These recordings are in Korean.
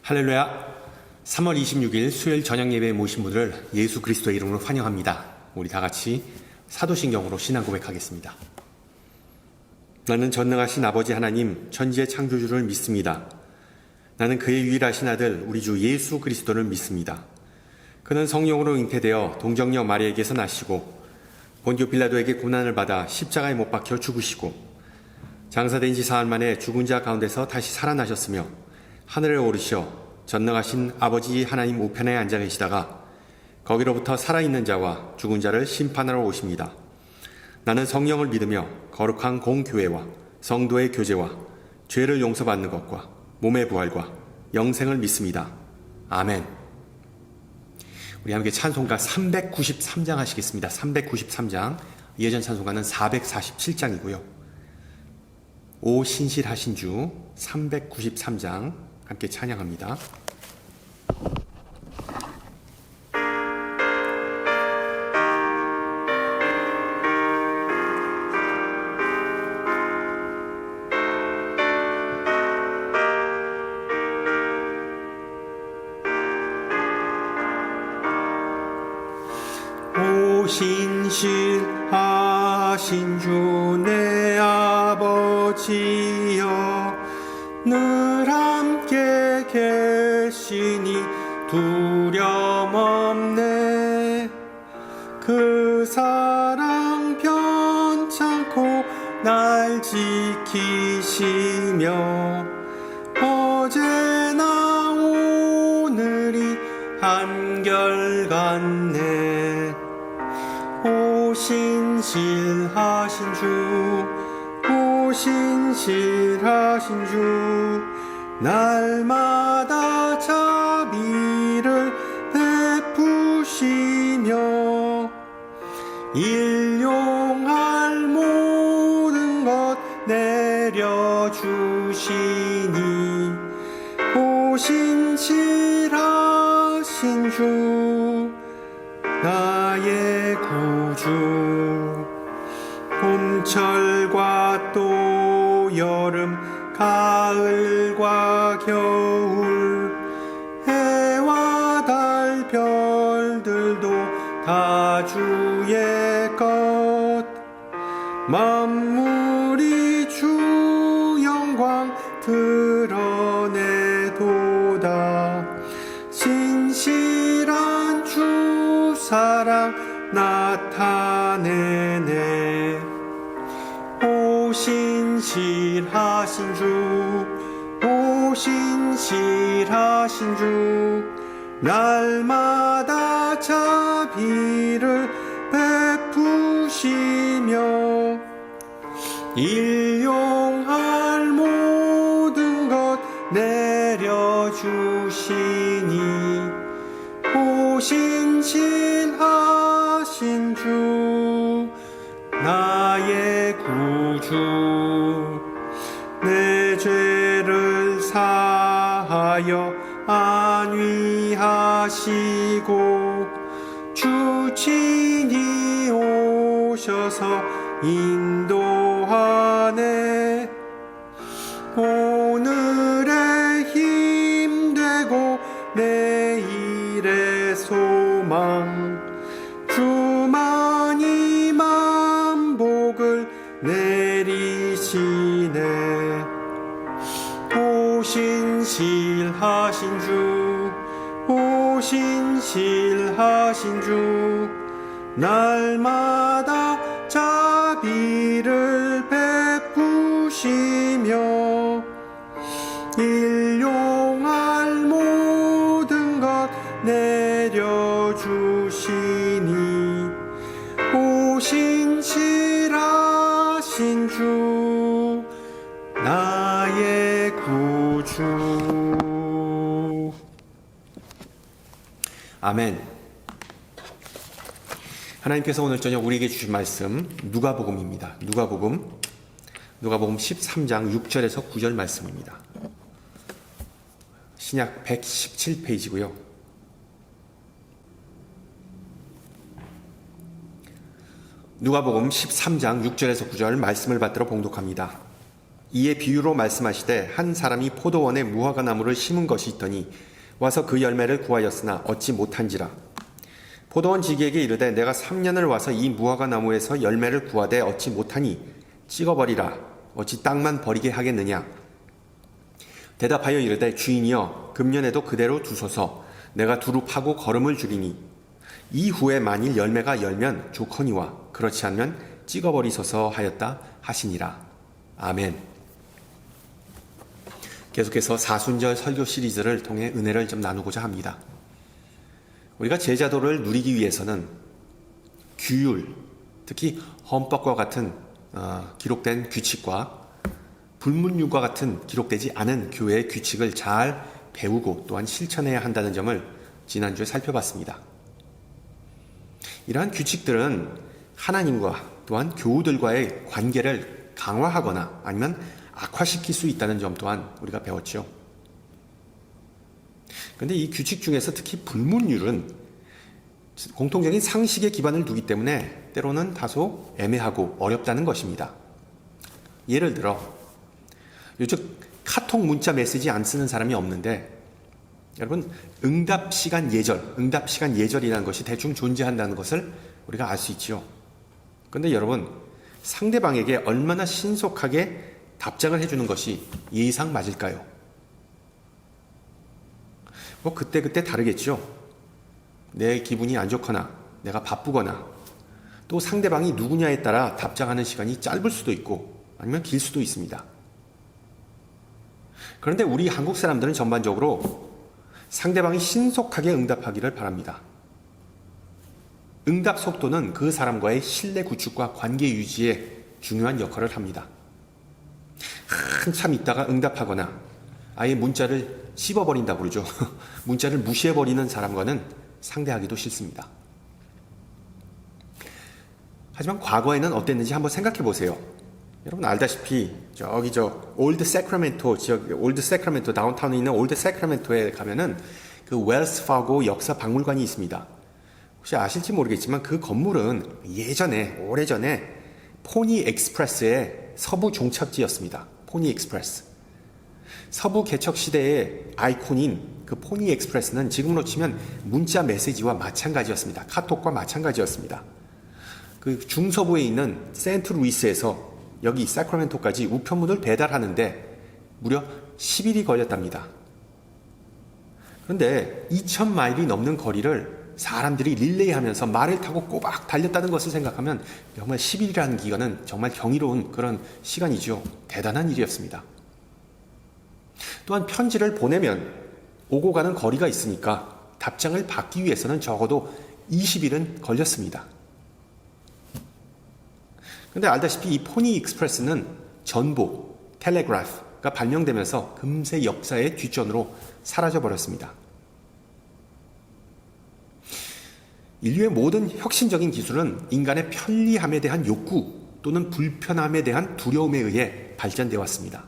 할렐루야. 3월 26일 수요일 저녁 예배에 모신 분들을 예수 그리스도의 이름으로 환영합니다. 우리 다 같이 사도신경으로 신앙 고백하겠습니다. 나는 전능하신 아버지 하나님 천지의 창조주를 믿습니다. 나는 그의 유일하신 아들 우리 주 예수 그리스도를 믿습니다. 그는 성령으로 잉태되어 동정녀 마리아에게서 나시고 본디오 빌라도에게 고난을 받아 십자가에 못 박혀 죽으시고 장사된 지 사흘 만에 죽은 자 가운데서 다시 살아나셨으며 하늘에 오르셔 전능하신 아버지 하나님 우편에 앉아 계시다가 거기로부터 살아있는 자와 죽은 자를 심판하러 오십니다. 나는 성령을 믿으며 거룩한 공교회와 성도의 교제와 죄를 용서받는 것과 몸의 부활과 영생을 믿습니다. 아멘. 우리 함께 찬송가 393장 하시겠습니다. 393장. 예전 찬송가는 447장이고요. 오 신실하신 주 393장 함께 찬양합니다. 오 신실하신 주 내 아버지여 늘 함께 계시니 두려움 없네. 그 사랑 편찮고 날 지키시며 어제나 오늘이 한결같네. 오 신실하신 주, 오 신실하신 주, 날마다 자비를 베푸시며 일용할 모든 것 내려주시니 오 신실하신 주 나의 구주. 봄철과 또 여름 가을과 겨울 해와 달 별들도 다 주의 것. 만물이 주 영광 드러내도다. 신실한 주 사랑 나타내네. 오 신실하신 주, 오 신실하신 주, 날마다 자비를 베푸시며 일용할 모든 것 내려주시니 오 신실하신 주 나의 구주. 내 죄를 사하여 안위하시고 주 친히 오셔서 인도하네. 오늘의 힘되고 내일의 소망 주만이 만복을 내리시네. 오 신실하신 주, 오 신실하신 주, 날마다 자비를 베푸시며 일용할 모든 것 내려주시니 오 신실하신 주 나의 구주. 아멘. 하나님께서 오늘 저녁 우리에게 주신 말씀 누가복음입니다. 누가복음 13장 6절에서 9절 말씀입니다. 신약 117페이지고요. 누가복음 13장 6절에서 9절 말씀을 받들어 봉독합니다. 이에 비유로 말씀하시되 한 사람이 포도원에 무화과 나무를 심은 것이 있더니 와서 그 열매를 구하였으나 얻지 못한지라. 포도원 지기에게 이르되 내가 3년을 와서 이 무화과 나무에서 열매를 구하되 얻지 못하니 찍어버리라. 어찌 땅만 버리게 하겠느냐. 대답하여 이르되 주인이여 금년에도 그대로 두소서. 내가 두루 파고 거름을 주리니 이후에 만일 열매가 열면 좋거니와 그렇지 않으면 찍어버리소서 하였다 하시니라. 아멘. 계속해서 사순절 설교 시리즈를 통해 은혜를 좀 나누고자 합니다. 우리가 제자도를 누리기 위해서는 규율, 특히 헌법과 같은 기록된 규칙과 불문율과 같은 기록되지 않은 교회의 규칙을 잘 배우고 또한 실천해야 한다는 점을 지난주에 살펴봤습니다. 이러한 규칙들은 하나님과 또한 교우들과의 관계를 강화하거나 아니면 악화시킬 수 있다는 점 또한 우리가 배웠죠. 그런데 이 규칙 중에서 특히 불문율은 공통적인 상식에 기반을 두기 때문에 때로는 다소 애매하고 어렵다는 것입니다. 예를 들어 요즘 카톡 문자 메시지 안 쓰는 사람이 없는데 여러분 응답 시간 예절이라는 것이 대충 존재한다는 것을 우리가 알 수 있죠. 그런데 여러분 상대방에게 얼마나 신속하게 답장을 해주는 것이 예의상 맞을까요? 뭐 그때그때 다르겠죠. 내 기분이 안 좋거나 내가 바쁘거나 또 상대방이 누구냐에 따라 답장하는 시간이 짧을 수도 있고 아니면 길 수도 있습니다. 그런데 우리 한국 사람들은 전반적으로 상대방이 신속하게 응답하기를 바랍니다. 응답 속도는 그 사람과의 신뢰 구축과 관계 유지에 중요한 역할을 합니다. 한참 있다가 응답하거나 아예 문자를 씹어버린다고 그러죠. 문자를 무시해버리는 사람과는 상대하기도 싫습니다. 하지만 과거에는 어땠는지 한번 생각해 보세요. 여러분 알다시피 저기 올드 세크라멘토 지역, 올드 세크라멘토 다운타운에 있는 올드 세크라멘토에 가면은 그 웰스 파고 역사 박물관이 있습니다. 혹시 아실지 모르겠지만 그 건물은 예전에 오래전에 포니 익스프레스의 서부 종착지였습니다. 포니 익스프레스. 서부 개척 시대의 아이콘인 그 포니 익스프레스는 지금으로 치면 문자 메시지와 마찬가지였습니다. 카톡과 마찬가지였습니다. 그 중서부에 있는 세인트루이스에서 여기 사크라멘토까지 우편물을 배달하는데 무려 10일이 걸렸답니다. 그런데 2,000마일이 넘는 거리를 사람들이 릴레이하면서 말을 타고 꼬박 달렸다는 것을 생각하면 정말 10일이라는 기간은 정말 경이로운 그런 시간이죠. 대단한 일이었습니다. 또한 편지를 보내면 오고 가는 거리가 있으니까 답장을 받기 위해서는 적어도 20일은 걸렸습니다. 그런데 알다시피 이 포니 익스프레스는 전보, 텔레그래프가 발명되면서 금세 역사의 뒷전으로 사라져버렸습니다. 인류의 모든 혁신적인 기술은 인간의 편리함에 대한 욕구 또는 불편함에 대한 두려움에 의해 발전되어 왔습니다.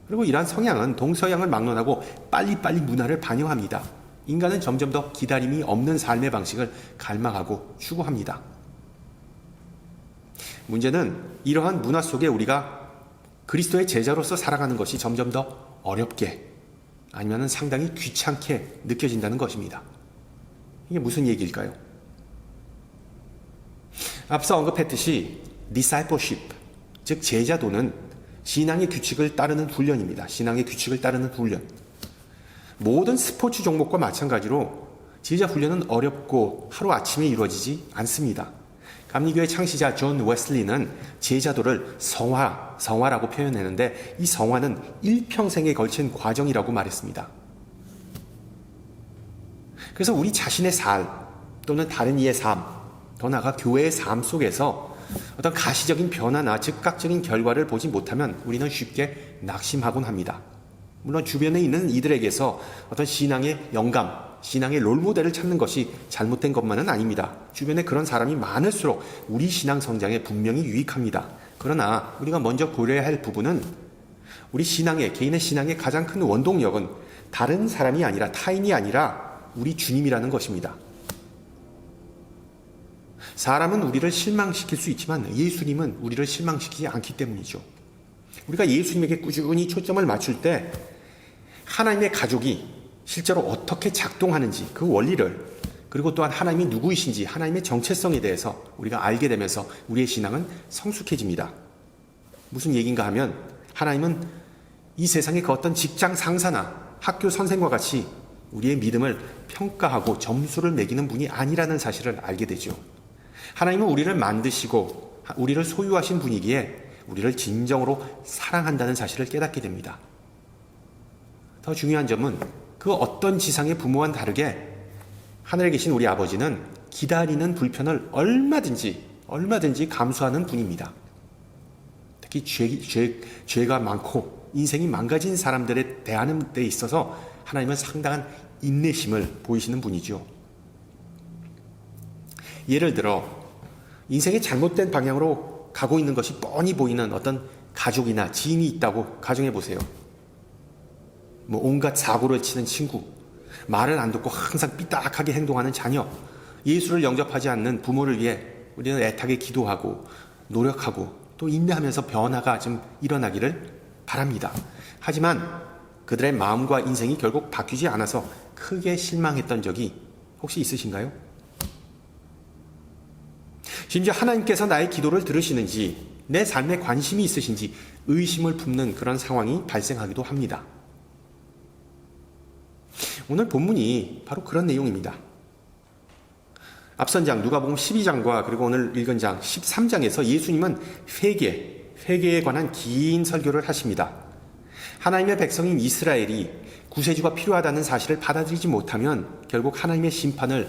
그리고 이러한 성향은 동서양을 막론하고 빨리빨리 문화를 반영합니다. 인간은 점점 더 기다림이 없는 삶의 방식을 갈망하고 추구합니다. 문제는 이러한 문화 속에 우리가 그리스도의 제자로서 살아가는 것이 점점 더 어렵게 아니면 상당히 귀찮게 느껴진다는 것입니다. 이게 무슨 얘기일까요? 앞서 언급했듯이 discipleship, 즉 제자도는 신앙의 규칙을 따르는 훈련입니다. 신앙의 규칙을 따르는 훈련. 모든 스포츠 종목과 마찬가지로 제자 훈련은 어렵고 하루아침에 이루어지지 않습니다. 감리교의 창시자 존 웨슬리는 제자도를 성화라고 표현했는데 이 성화는 일평생에 걸친 과정이라고 말했습니다. 그래서 우리 자신의 삶 또는 다른 이의 삶, 더 나아가 교회의 삶 속에서 어떤 가시적인 변화나 즉각적인 결과를 보지 못하면 우리는 쉽게 낙심하곤 합니다. 물론 주변에 있는 이들에게서 어떤 신앙의 영감, 신앙의 롤모델을 찾는 것이 잘못된 것만은 아닙니다. 주변에 그런 사람이 많을수록 우리 신앙 성장에 분명히 유익합니다. 그러나 우리가 먼저 고려해야 할 부분은 우리 개인의 신앙의 가장 큰 원동력은 다른 사람이 아니라 타인이 아니라 우리 주님이라는 것입니다. 사람은 우리를 실망시킬 수 있지만 예수님은 우리를 실망시키지 않기 때문이죠. 우리가 예수님에게 꾸준히 초점을 맞출 때 하나님의 가족이 실제로 어떻게 작동하는지 그 원리를, 그리고 또한 하나님이 누구이신지 하나님의 정체성에 대해서 우리가 알게 되면서 우리의 신앙은 성숙해집니다. 무슨 얘기인가 하면 하나님은 이 세상의 그 어떤 직장 상사나 학교 선생과 같이 우리의 믿음을 평가하고 점수를 매기는 분이 아니라는 사실을 알게 되죠. 하나님은 우리를 만드시고 우리를 소유하신 분이기에 우리를 진정으로 사랑한다는 사실을 깨닫게 됩니다. 더 중요한 점은 그 어떤 지상의 부모와는 다르게 하늘에 계신 우리 아버지는 기다리는 불편을 얼마든지 감수하는 분입니다. 특히 죄가 많고 인생이 망가진 사람들에 대하는 데 있어서 하나님은 상당한 인내심을 보이시는 분이죠. 예를 들어 인생의 잘못된 방향으로 가고 있는 것이 뻔히 보이는 어떤 가족이나 지인이 있다고 가정해 보세요. 온갖 사고를 치는 친구, 말을 안 듣고 항상 삐딱하게 행동하는 자녀, 예수를 영접하지 않는 부모를 위해 우리는 애타게 기도하고 노력하고 또 인내하면서 변화가 좀 일어나기를 바랍니다. 하지만 그들의 마음과 인생이 결국 바뀌지 않아서 크게 실망했던 적이 혹시 있으신가요? 심지어 하나님께서 나의 기도를 들으시는지, 내 삶에 관심이 있으신지 의심을 품는 그런 상황이 발생하기도 합니다. 오늘 본문이 바로 그런 내용입니다. 앞선 장 누가복음 12장과 그리고 오늘 읽은 장 13장에서 예수님은 회개에 관한 긴 설교를 하십니다. 하나님의 백성인 이스라엘이 구세주가 필요하다는 사실을 받아들이지 못하면 결국 하나님의 심판을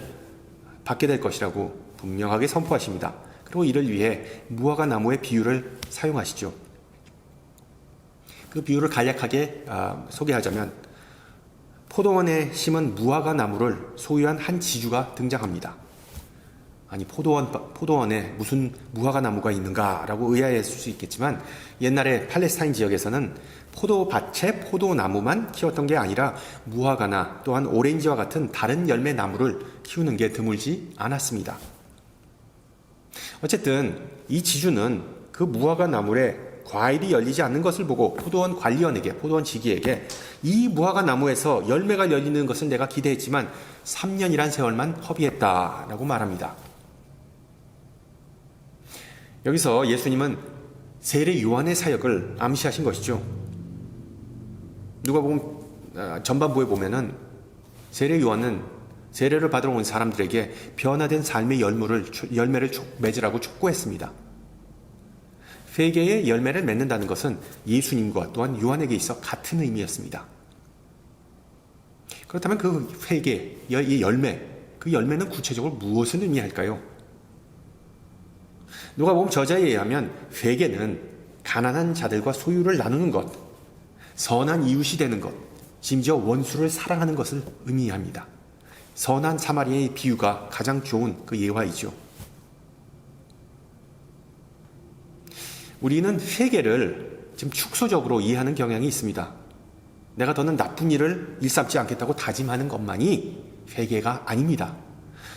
받게 될 것이라고 분명하게 선포하십니다. 그리고 이를 위해 무화과 나무의 비유를 사용하시죠. 그 비유를 간략하게 소개하자면 포도원에 심은 무화과 나무를 소유한 한 지주가 등장합니다. 아니 포도원에 무슨 무화과 나무가 있는가라고 의아했을 수 있겠지만 옛날에 팔레스타인 지역에서는 포도밭에 포도나무만 키웠던 게 아니라 무화과나 또한 오렌지와 같은 다른 열매 나무를 키우는 게 드물지 않았습니다. 어쨌든 이 지주는 그 무화과 나무에 과일이 열리지 않는 것을 보고 포도원 관리원에게, 포도원 지기에게 이 무화과 나무에서 열매가 열리는 것을 내가 기대했지만 3년이란 세월만 허비했다라고 말합니다. 여기서 예수님은 세례 요한의 사역을 암시하신 것이죠. 누가복음 전반부에 보면은 세례 요한은 세례를 받으러 온 사람들에게 변화된 삶의 열매를 맺으라고 촉구했습니다. 회개의 열매를 맺는다는 것은 예수님과 또한 요한에게 있어 같은 의미였습니다. 그렇다면 그 회개, 이 열매, 그 열매는 구체적으로 무엇을 의미할까요? 누가복음 저자에 의하면 회개는 가난한 자들과 소유를 나누는 것, 선한 이웃이 되는 것, 심지어 원수를 사랑하는 것을 의미합니다. 선한 사마리아의 비유가 가장 좋은 그 예화이죠. 우리는 회개를 지금 축소적으로 이해하는 경향이 있습니다. 내가 더는 나쁜 일을 일삼지 않겠다고 다짐하는 것만이 회개가 아닙니다.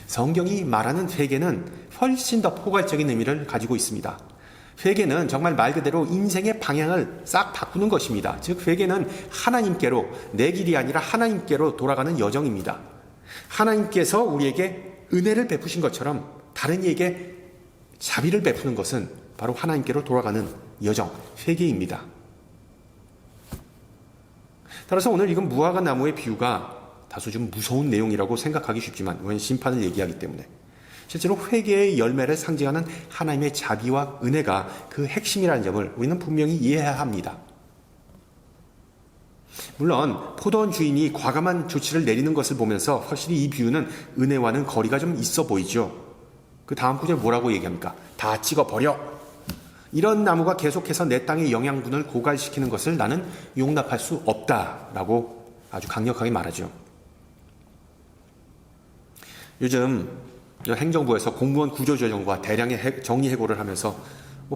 성경이 말하는 회개는 훨씬 더 포괄적인 의미를 가지고 있습니다. 회개는 정말 말 그대로 인생의 방향을 싹 바꾸는 것입니다. 즉 회개는 하나님께로, 내 길이 아니라 하나님께로 돌아가는 여정입니다. 하나님께서 우리에게 은혜를 베푸신 것처럼 다른 이에게 자비를 베푸는 것은 바로 하나님께로 돌아가는 여정, 회개입니다. 따라서 오늘 읽은 무화과 나무의 비유가 다소 좀 무서운 내용이라고 생각하기 쉽지만, 왜냐하면 심판을 얘기하기 때문에 실제로 회개의 열매를 상징하는 하나님의 자비와 은혜가 그 핵심이라는 점을 우리는 분명히 이해해야 합니다. 물론 포도원 주인이 과감한 조치를 내리는 것을 보면서 확실히 이 비유는 은혜와는 거리가 좀 있어 보이죠. 그 다음 구절 뭐라고 얘기합니까? 다 찍어버려. 이런 나무가 계속해서 내 땅의 영양분을 고갈시키는 것을 나는 용납할 수 없다라고 아주 강력하게 말하죠. 요즘 행정부에서 공무원 구조조정과 대량의 정리해고를 하면서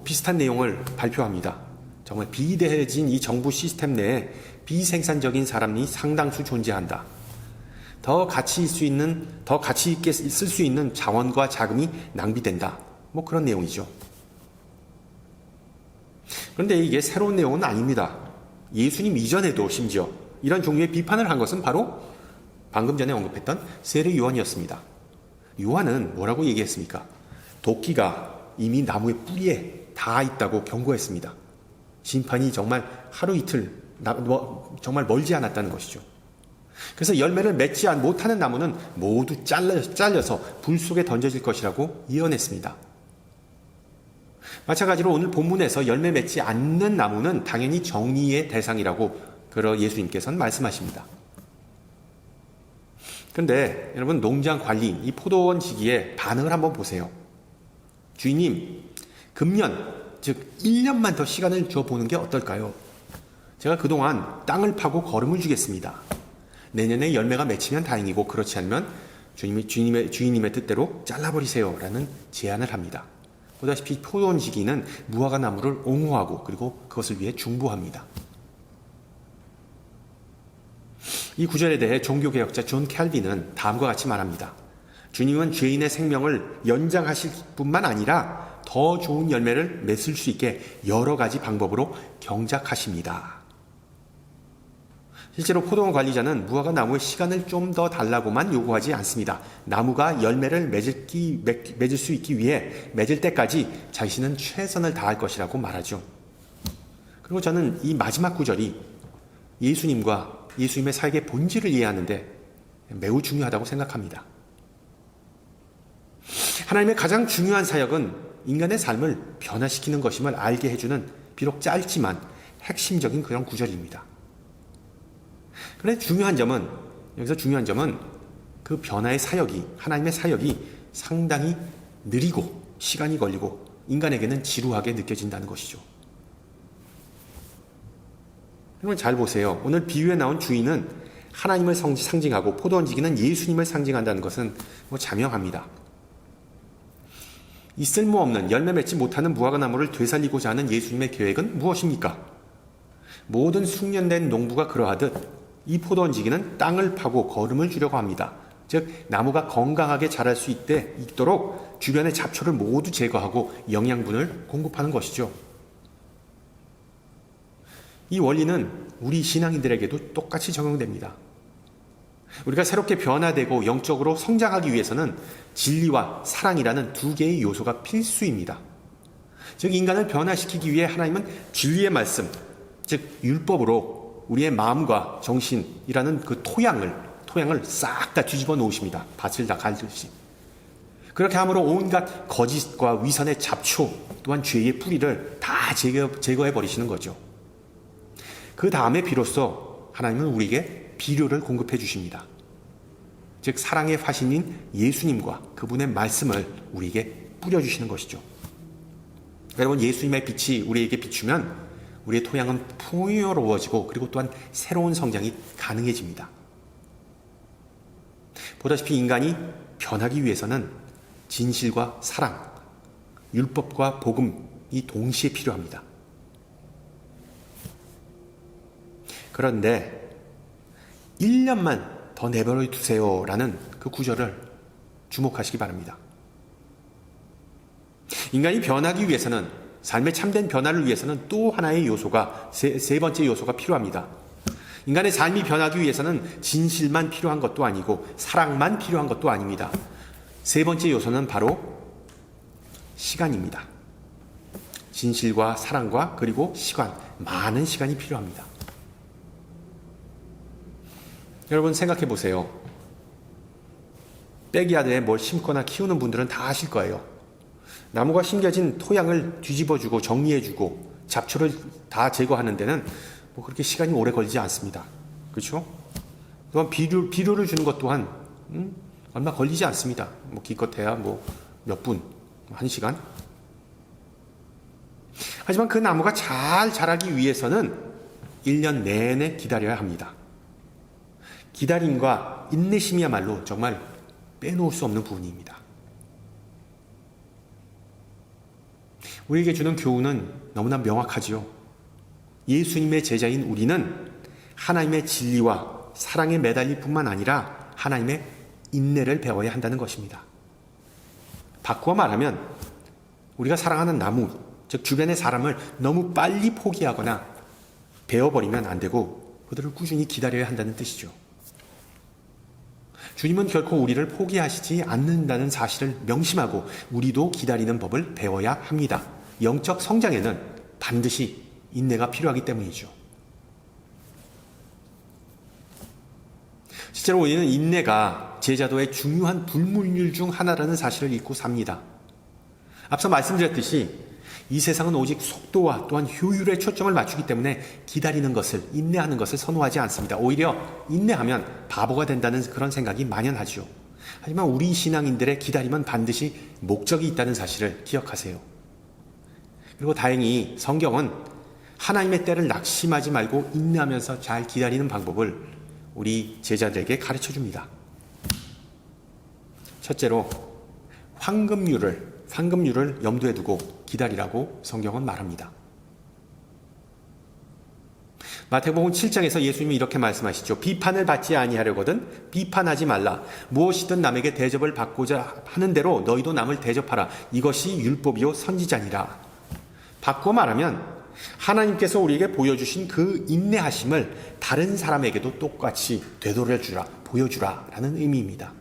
비슷한 내용을 발표합니다. 정말 비대해진 이 정부 시스템 내에 비생산적인 사람이 상당수 존재한다. 더 가치 있게 쓸 수 있는 자원과 자금이 낭비된다. 그런 내용이죠. 그런데 이게 새로운 내용은 아닙니다. 예수님 이전에도 심지어 이런 종류의 비판을 한 것은 바로 방금 전에 언급했던 세례 요한이었습니다. 요한은 뭐라고 얘기했습니까? 도끼가 이미 나무의 뿌리에 닿아 있다고 경고했습니다. 심판이 정말 하루 이틀 정말 멀지 않았다는 것이죠. 그래서 열매를 맺지 못하는 나무는 모두 잘려서 불 속에 던져질 것이라고 예언했습니다. 마찬가지로 오늘 본문에서 열매 맺지 않는 나무는 당연히 정리의 대상이라고 예수님께서는 말씀하십니다. 그런데 여러분, 농장 관리, 이 포도원 지기의 반응을 한번 보세요. 주인님, 금년, 즉 1년만 더 시간을 줘보는 게 어떨까요? 제가 그동안 땅을 파고 거름을 주겠습니다. 내년에 열매가 맺히면 다행이고 그렇지 않으면 주인님의 뜻대로 잘라버리세요 라는 제안을 합니다. 보다시피 포도원 지기는 무화과 나무를 옹호하고 그리고 그것을 위해 중보합니다. 이 구절에 대해 종교개혁자 존 캘빈은 다음과 같이 말합니다. 주님은 죄인의 생명을 연장하실 뿐만 아니라 더 좋은 열매를 맺을 수 있게 여러 가지 방법으로 경작하십니다. 실제로 포도원 관리자는 무화과 나무의 시간을 좀 더 달라고만 요구하지 않습니다. 나무가 열매를 맺을 수 있기 위해 맺을 때까지 자신은 최선을 다할 것이라고 말하죠. 그리고 저는 이 마지막 구절이 예수님과 예수님의 사역의 본질을 이해하는데 매우 중요하다고 생각합니다. 하나님의 가장 중요한 사역은 인간의 삶을 변화시키는 것임을 알게 해주는 비록 짧지만 핵심적인 그런 구절입니다. 그런데 여기서 중요한 점은 그 변화의 사역이, 하나님의 사역이 상당히 느리고 시간이 걸리고 인간에게는 지루하게 느껴진다는 것이죠. 여러분 잘 보세요. 오늘 비유에 나온 주인은 하나님을 상징하고 포도원 지기는 예수님을 상징한다는 것은 자명합니다. 이 쓸모없는 열매 맺지 못하는 무화과 나무를 되살리고자 하는 예수님의 계획은 무엇입니까? 모든 숙련된 농부가 그러하듯 이 포도원 지기는 땅을 파고 거름을 주려고 합니다. 즉 나무가 건강하게 자랄 수 있도록 주변의 잡초를 모두 제거하고 영양분을 공급하는 것이죠. 이 원리는 우리 신앙인들에게도 똑같이 적용됩니다. 우리가 새롭게 변화되고 영적으로 성장하기 위해서는 진리와 사랑이라는 두 개의 요소가 필수입니다. 즉 인간을 변화시키기 위해 하나님은 진리의 말씀, 즉 율법으로 우리의 마음과 정신이라는 그 토양을 싹 다 뒤집어 놓으십니다. 밭을 다 갈듯이. 그렇게 함으로 온갖 거짓과 위선의 잡초 또한 죄의 뿌리를 다 제거해 버리시는 거죠. 그 다음에 비로소 하나님은 우리에게 비료를 공급해 주십니다. 즉 사랑의 화신인 예수님과 그분의 말씀을 우리에게 뿌려주시는 것이죠. 여러분, 예수님의 빛이 우리에게 비추면 우리의 토양은 풍요로워지고 그리고 또한 새로운 성장이 가능해집니다. 보다시피 인간이 변하기 위해서는 진실과 사랑, 율법과 복음이 동시에 필요합니다. 그런데 1년만 더 내버려 두세요 라는 그 구절을 주목하시기 바랍니다. 인간이 변하기 위해서는, 삶의 참된 변화를 위해서는 또 하나의 요소가, 세 번째 요소가 필요합니다. 인간의 삶이 변하기 위해서는 진실만 필요한 것도 아니고 사랑만 필요한 것도 아닙니다. 세 번째 요소는 바로 시간입니다. 진실과 사랑과 그리고 시간, 많은 시간이 필요합니다. 여러분 생각해 보세요. 백야드에 뭘 심거나 키우는 분들은 다 아실 거예요. 나무가 심겨진 토양을 뒤집어주고 정리해주고 잡초를 다 제거하는 데는 그렇게 시간이 오래 걸리지 않습니다. 그렇죠? 또한 비료를 주는 것 또한 얼마 걸리지 않습니다. 기껏해야 몇 분, 1시간. 하지만 그 나무가 잘 자라기 위해서는 1년 내내 기다려야 합니다. 기다림과 인내심이야말로 정말 빼놓을 수 없는 부분입니다. 우리에게 주는 교훈은 너무나 명확하지요. 예수님의 제자인 우리는 하나님의 진리와 사랑에 매달릴 뿐만 아니라 하나님의 인내를 배워야 한다는 것입니다. 바꾸어 말하면 우리가 사랑하는 나무, 즉 주변의 사람을 너무 빨리 포기하거나 베어버리면 안 되고 그들을 꾸준히 기다려야 한다는 뜻이죠. 주님은 결코 우리를 포기하시지 않는다는 사실을 명심하고 우리도 기다리는 법을 배워야 합니다. 영적 성장에는 반드시 인내가 필요하기 때문이죠. 실제로 우리는 인내가 제자도의 중요한 불문율 중 하나라는 사실을 잊고 삽니다. 앞서 말씀드렸듯이 이 세상은 오직 속도와 또한 효율에 초점을 맞추기 때문에 기다리는 것을, 인내하는 것을 선호하지 않습니다. 오히려 인내하면 바보가 된다는 그런 생각이 만연하죠. 하지만 우리 신앙인들의 기다림은 반드시 목적이 있다는 사실을 기억하세요. 그리고 다행히 성경은 하나님의 때를 낙심하지 말고 인내하면서 잘 기다리는 방법을 우리 제자들에게 가르쳐 줍니다. 첫째로 황금률을 염두에 두고 기다리라고 성경은 말합니다. 마태복음 7장에서 예수님이 이렇게 말씀하시죠. 비판을 받지 아니하려거든 비판하지 말라. 무엇이든 남에게 대접을 받고자 하는 대로 너희도 남을 대접하라. 이것이 율법이요 선지자니라. 바꾸어 말하면 하나님께서 우리에게 보여주신 그 인내하심을 다른 사람에게도 똑같이 되돌려주라, 보여주라 라는 의미입니다.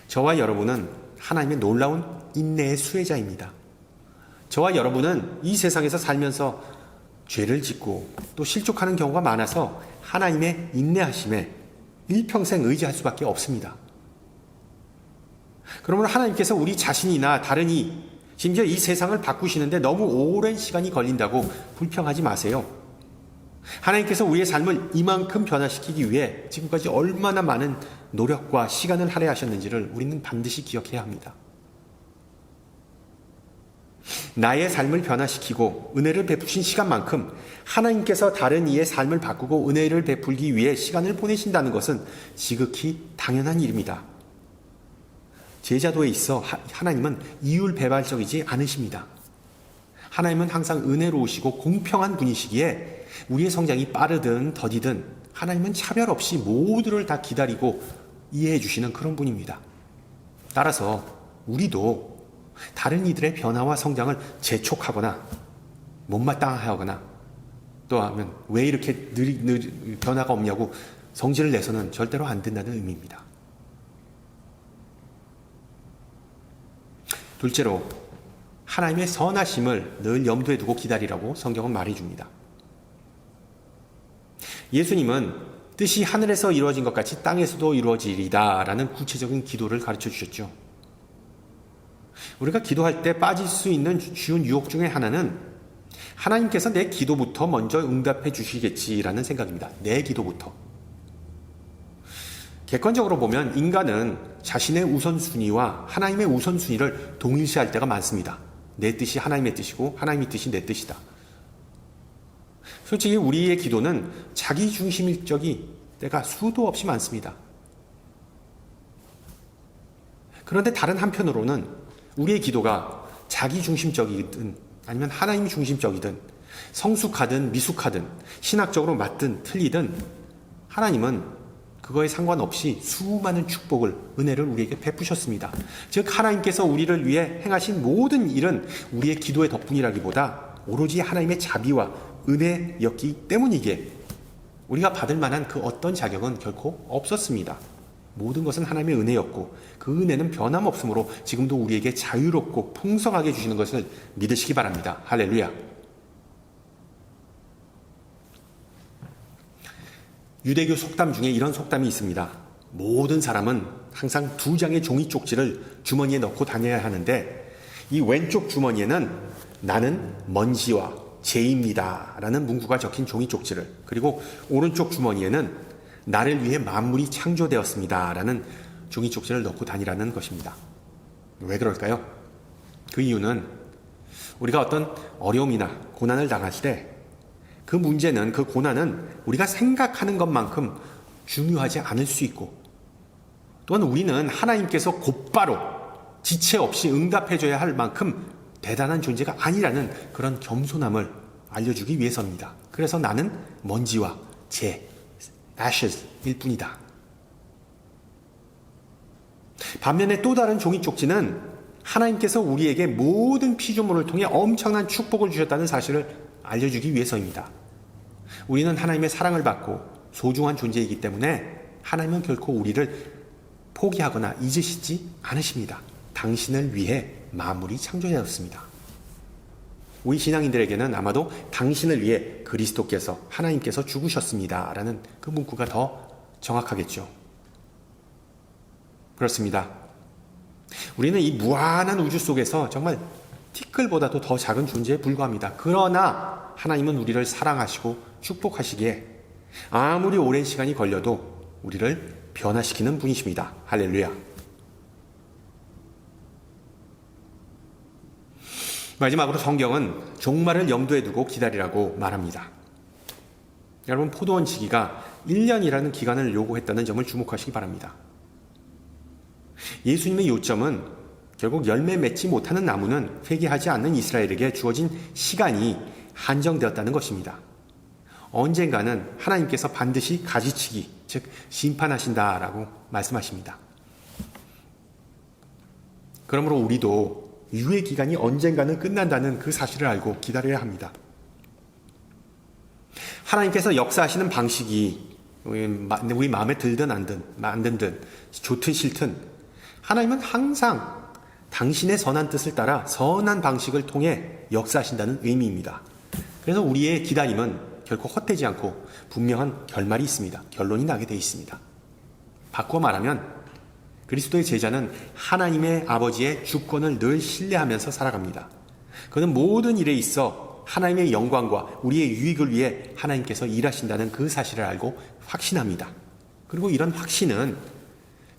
저와 여러분은 하나님의 놀라운 인내의 수혜자입니다. 저와 여러분은 이 세상에서 살면서 죄를 짓고 또 실족하는 경우가 많아서 하나님의 인내하심에 일평생 의지할 수밖에 없습니다. 그러므로 하나님께서 우리 자신이나 다른 이 심지어 이 세상을 바꾸시는데 너무 오랜 시간이 걸린다고 불평하지 마세요. 하나님께서 우리의 삶을 이만큼 변화시키기 위해 지금까지 얼마나 많은 노력과 시간을 할애하셨는지를 우리는 반드시 기억해야 합니다. 나의 삶을 변화시키고 은혜를 베푸신 시간만큼 하나님께서 다른 이의 삶을 바꾸고 은혜를 베풀기 위해 시간을 보내신다는 것은 지극히 당연한 일입니다. 제자도에 있어 하나님은 이율배반적이지 않으십니다. 하나님은 항상 은혜로우시고 공평한 분이시기에 우리의 성장이 빠르든 더디든 하나님은 차별 없이 모두를 다 기다리고 이해해 주시는 그런 분입니다. 따라서 우리도 다른 이들의 변화와 성장을 재촉하거나 못마땅하거나 또 하면 왜 이렇게 변화가 없냐고 성질을 내서는 절대로 안 된다는 의미입니다. 둘째로 하나님의 선하심을 늘 염두에 두고 기다리라고 성경은 말해줍니다. 예수님은 뜻이 하늘에서 이루어진 것 같이 땅에서도 이루어지리다 라는 구체적인 기도를 가르쳐 주셨죠. 우리가 기도할 때 빠질 수 있는 쉬운 유혹 중에 하나는 하나님께서 내 기도부터 먼저 응답해 주시겠지라는 생각입니다. 내 기도부터. 객관적으로 보면 인간은 자신의 우선순위와 하나님의 우선순위를 동일시할 때가 많습니다. 내 뜻이 하나님의 뜻이고 하나님의 뜻이 내 뜻이다. 솔직히 우리의 기도는 자기중심일 적이 때가 수도 없이 많습니다. 그런데 다른 한편으로는 우리의 기도가 자기중심적이든 아니면 하나님 중심적이든 성숙하든 미숙하든 신학적으로 맞든 틀리든 하나님은 그거에 상관없이 수많은 축복을, 은혜를 우리에게 베푸셨습니다. 즉 하나님께서 우리를 위해 행하신 모든 일은 우리의 기도의 덕분이라기보다 오로지 하나님의 자비와 은혜였기 때문이기에 우리가 받을 만한 그 어떤 자격은 결코 없었습니다. 모든 것은 하나님의 은혜였고 그 은혜는 변함없으므로 지금도 우리에게 자유롭고 풍성하게 주시는 것을 믿으시기 바랍니다. 할렐루야. 유대교 속담 중에 이런 속담이 있습니다. 모든 사람은 항상 2장의 종이 쪽지를 주머니에 넣고 다녀야 하는데 이 왼쪽 주머니에는 나는 먼지와 죄입니다 라는 문구가 적힌 종이 쪽지를, 그리고 오른쪽 주머니에는 나를 위해 만물이 창조되었습니다 라는 종이 쪽지를 넣고 다니라는 것입니다. 왜 그럴까요? 그 이유는 우리가 어떤 어려움이나 고난을 당할 때 그 문제는, 그 고난은 우리가 생각하는 것만큼 중요하지 않을 수 있고, 또한 우리는 하나님께서 곧바로 지체 없이 응답해줘야 할 만큼 대단한 존재가 아니라는 그런 겸손함을 알려주기 위해서입니다. 그래서 나는 먼지와 재, ashes일 뿐이다. 반면에 또 다른 종이 쪽지는 하나님께서 우리에게 모든 피조물을 통해 엄청난 축복을 주셨다는 사실을 알려주기 위해서입니다. 우리는 하나님의 사랑을 받고 소중한 존재이기 때문에 하나님은 결코 우리를 포기하거나 잊으시지 않으십니다. 당신을 위해 만물이 창조되었습니다. 우리 신앙인들에게는 아마도 당신을 위해 그리스도께서 하나님께서 죽으셨습니다 라는 그 문구가 더 정확하겠죠. 그렇습니다. 우리는 이 무한한 우주 속에서 정말 티끌보다도 더 작은 존재에 불과합니다. 그러나 하나님은 우리를 사랑하시고 축복하시기에 아무리 오랜 시간이 걸려도 우리를 변화시키는 분이십니다. 할렐루야. 마지막으로 성경은 종말을 염두에 두고 기다리라고 말합니다. 여러분, 포도원 시기가 1년이라는 기간을 요구했다는 점을 주목하시기 바랍니다. 예수님의 요점은 결국 열매 맺지 못하는 나무는 회개하지 않는 이스라엘에게 주어진 시간이 한정되었다는 것입니다. 언젠가는 하나님께서 반드시 가지치기, 즉 심판하신다라고 말씀하십니다. 그러므로 우리도 유예 기간이 언젠가는 끝난다는 그 사실을 알고 기다려야 합니다. 하나님께서 역사하시는 방식이 우리 마음에 들든 안 든든 좋든 싫든 하나님은 항상 당신의 선한 뜻을 따라 선한 방식을 통해 역사하신다는 의미입니다. 그래서 우리의 기다림은 결코 헛되지 않고 분명한 결말이 있습니다. 결론이 나게 되어 있습니다. 바꿔 말하면 그리스도의 제자는 하나님의 아버지의 주권을 늘 신뢰하면서 살아갑니다. 그는 모든 일에 있어 하나님의 영광과 우리의 유익을 위해 하나님께서 일하신다는 그 사실을 알고 확신합니다. 그리고 이런 확신은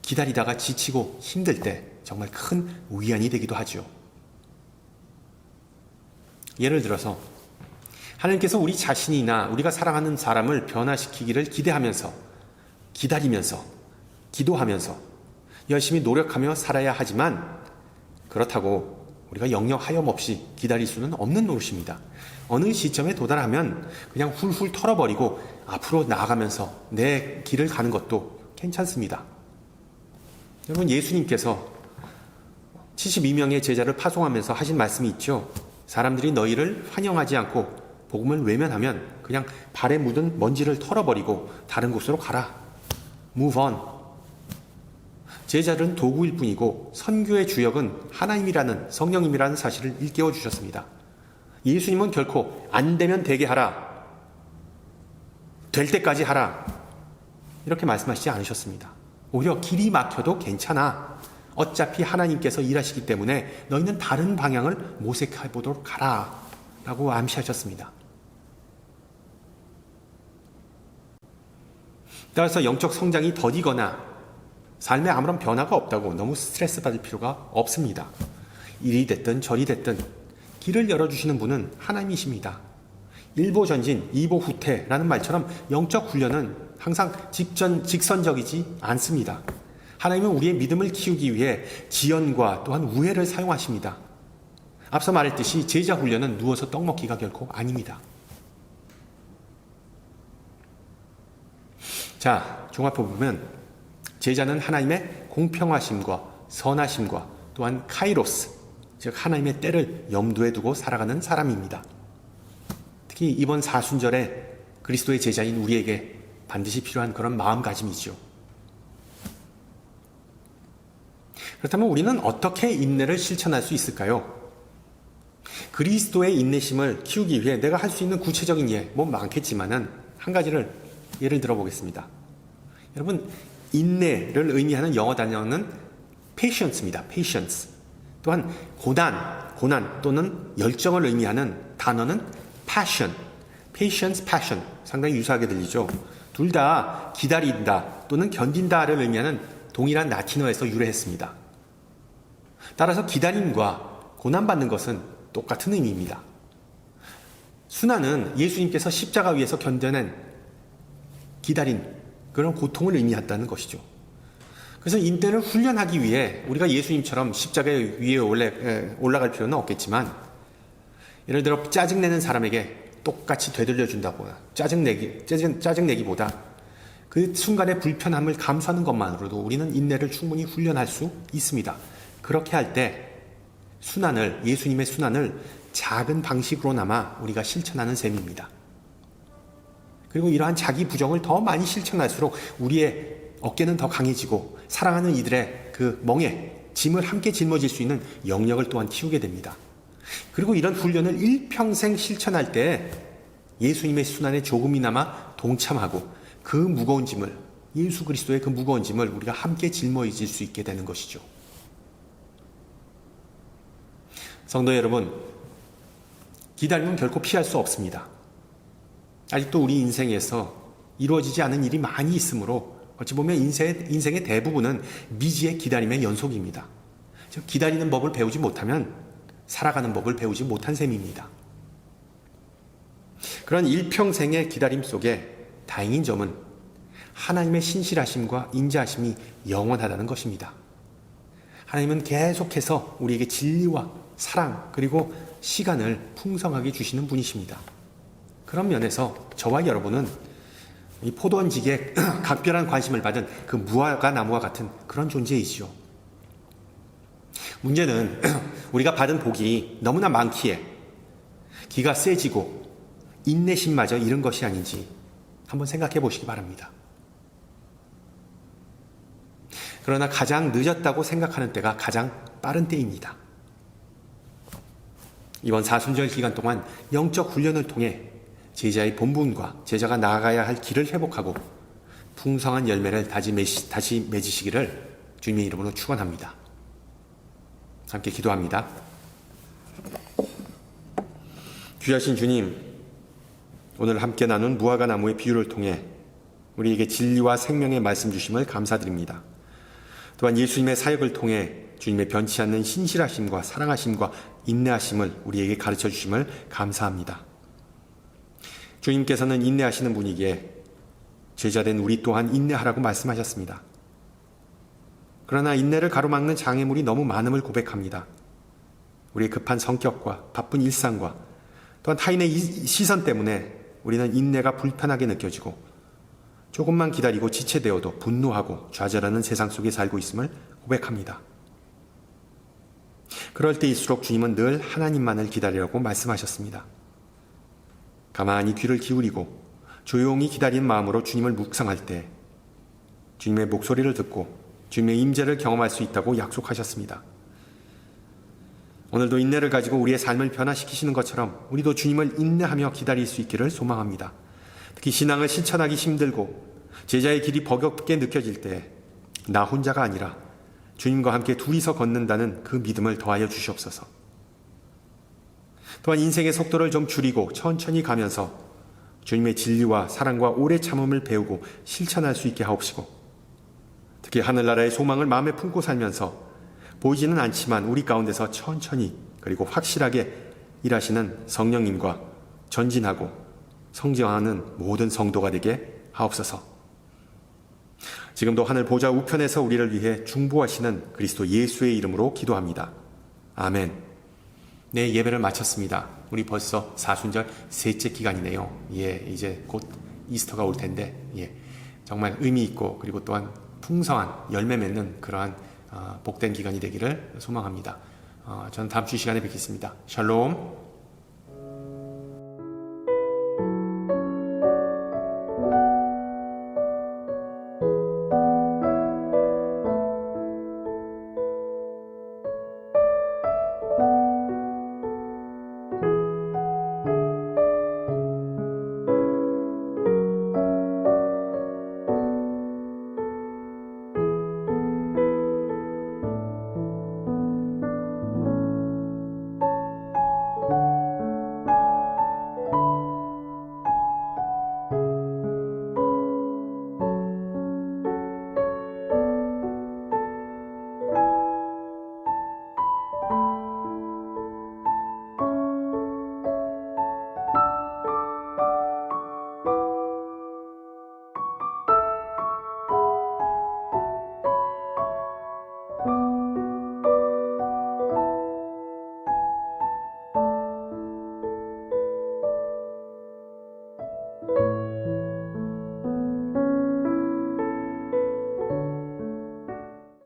기다리다가 지치고 힘들 때 정말 큰 위안이 되기도 하죠. 예를 들어서 하나님께서 우리 자신이나 우리가 사랑하는 사람을 변화시키기를 기대하면서, 기다리면서, 기도하면서 열심히 노력하며 살아야 하지만 그렇다고 우리가 영영 하염없이 기다릴 수는 없는 노릇입니다. 어느 시점에 도달하면 그냥 훌훌 털어버리고 앞으로 나아가면서 내 길을 가는 것도 괜찮습니다. 여러분, 예수님께서 72명의 제자를 파송하면서 하신 말씀이 있죠. 사람들이 너희를 환영하지 않고 복음을 외면하면 그냥 발에 묻은 먼지를 털어버리고 다른 곳으로 가라. Move on. 제자들은 도구일 뿐이고 선교의 주역은 하나님이라는 성령님이라는 사실을 일깨워 주셨습니다. 예수님은 결코 안 되면 되게 하라, 될 때까지 하라 이렇게 말씀하시지 않으셨습니다. 오히려 길이 막혀도 괜찮아. 어차피 하나님께서 일하시기 때문에 너희는 다른 방향을 모색해 보도록 하라 라고 암시하셨습니다. 따라서 영적 성장이 더디거나 삶에 아무런 변화가 없다고 너무 스트레스 받을 필요가 없습니다. 이리 됐든 저리 됐든 길을 열어주시는 분은 하나님이십니다. 일보 전진, 이보 후퇴라는 말처럼 영적 훈련은 항상 직선적이지 않습니다. 하나님은 우리의 믿음을 키우기 위해 지연과 또한 우회를 사용하십니다. 앞서 말했듯이 제자 훈련은 누워서 떡 먹기가 결코 아닙니다. 자, 종합해 보면 제자는 하나님의 공평하심과 선하심과 또한 카이로스, 즉 하나님의 때를 염두에 두고 살아가는 사람입니다. 특히 이번 사순절에 그리스도의 제자인 우리에게 반드시 필요한 그런 마음가짐이죠. 그렇다면 우리는 어떻게 인내를 실천할 수 있을까요? 그리스도의 인내심을 키우기 위해 내가 할 수 있는 구체적인 많겠지만은 한 가지를 예를 들어 보겠습니다. 여러분, 인내를 의미하는 영어 단어는 patience입니다. patience. 또한 고난 또는 열정을 의미하는 단어는 passion. patience, passion. 상당히 유사하게 들리죠. 둘 다 기다린다 또는 견딘다를 의미하는 동일한 라틴어에서 유래했습니다. 따라서 기다림과 고난받는 것은 똑같은 의미입니다. 순환은 예수님께서 십자가 위에서 견뎌낸 기다림, 그런 고통을 의미한다는 것이죠. 그래서 인내를 훈련하기 위해 우리가 예수님처럼 십자가 위에 올라갈 필요는 없겠지만, 예를 들어 짜증내는 사람에게 똑같이 되돌려준다거나 짜증내기보다 그 순간의 불편함을 감수하는 것만으로도 우리는 인내를 충분히 훈련할 수 있습니다. 그렇게 할 때 예수님의 순환을 작은 방식으로나마 우리가 실천하는 셈입니다. 그리고 이러한 자기 부정을 더 많이 실천할수록 우리의 어깨는 더 강해지고 사랑하는 이들의 그 멍에 짐을 함께 짊어질 수 있는 영역을 또한 키우게 됩니다. 그리고 이런 훈련을 일평생 실천할 때 예수님의 순환에 조금이나마 동참하고 그 무거운 짐을, 예수 그리스도의 그 무거운 짐을 우리가 함께 짊어질 수 있게 되는 것이죠. 성도 여러분, 기다림은 결코 피할 수 없습니다. 아직도 우리 인생에서 이루어지지 않은 일이 많이 있으므로 어찌 보면 인생의 대부분은 미지의 기다림의 연속입니다. 즉, 기다리는 법을 배우지 못하면 살아가는 법을 배우지 못한 셈입니다. 그런 일평생의 기다림 속에 다행인 점은 하나님의 신실하심과 인자하심이 영원하다는 것입니다. 하나님은 계속해서 우리에게 진리와 사랑 그리고 시간을 풍성하게 주시는 분이십니다. 그런 면에서 저와 여러분은 이 포도원직에 각별한 관심을 받은 그 무화과 나무와 같은 그런 존재이지요. 문제는 우리가 받은 복이 너무나 많기에 기가 세지고 인내심마저 잃은 것이 아닌지 한번 생각해 보시기 바랍니다. 그러나 가장 늦었다고 생각하는 때가 가장 빠른 때입니다. 이번 사순절 기간 동안 영적 훈련을 통해 제자의 본분과 제자가 나아가야 할 길을 회복하고 풍성한 열매를 다시 맺으시기를 주님의 이름으로 축원합니다. 함께 기도합니다. 귀하신 주님, 오늘 함께 나눈 무화과 나무의 비유를 통해 우리에게 진리와 생명의 말씀 주심을 감사드립니다. 또한 예수님의 사역을 통해 주님의 변치 않는 신실하심과 사랑하심과 인내하심을 우리에게 가르쳐 주심을 감사합니다. 주님께서는 인내하시는 분이기에 제자된 우리 또한 인내하라고 말씀하셨습니다. 그러나 인내를 가로막는 장애물이 너무 많음을 고백합니다. 우리의 급한 성격과 바쁜 일상과 또한 타인의 시선 때문에 우리는 인내가 불편하게 느껴지고 조금만 기다리고 지체되어도 분노하고 좌절하는 세상 속에 살고 있음을 고백합니다. 그럴 때일수록 주님은 늘 하나님만을 기다리라고 말씀하셨습니다. 가만히 귀를 기울이고 조용히 기다리는 마음으로 주님을 묵상할 때 주님의 목소리를 듣고 주님의 임재를 경험할 수 있다고 약속하셨습니다. 오늘도 인내를 가지고 우리의 삶을 변화시키시는 것처럼 우리도 주님을 인내하며 기다릴 수 있기를 소망합니다. 특히 신앙을 실천하기 힘들고 제자의 길이 버겁게 느껴질 때 나 혼자가 아니라 주님과 함께 둘이서 걷는다는 그 믿음을 더하여 주시옵소서. 또한 인생의 속도를 좀 줄이고 천천히 가면서 주님의 진리와 사랑과 오래 참음을 배우고 실천할 수 있게 하옵시고, 특히 하늘나라의 소망을 마음에 품고 살면서 보이지는 않지만 우리 가운데서 천천히 그리고 확실하게 일하시는 성령님과 전진하고 성장하는 모든 성도가 되게 하옵소서. 지금도 하늘 보좌 우편에서 우리를 위해 중보하시는 그리스도 예수의 이름으로 기도합니다. 아멘. 네, 예배를 마쳤습니다. 우리 벌써 사순절 셋째 기간이네요. 이제 곧 이스터가 올 텐데, 정말 의미 있고 그리고 또한 풍성한 열매 맺는 그러한 복된 기간이 되기를 소망합니다. 저는 다음 주 시간에 뵙겠습니다. 샬롬.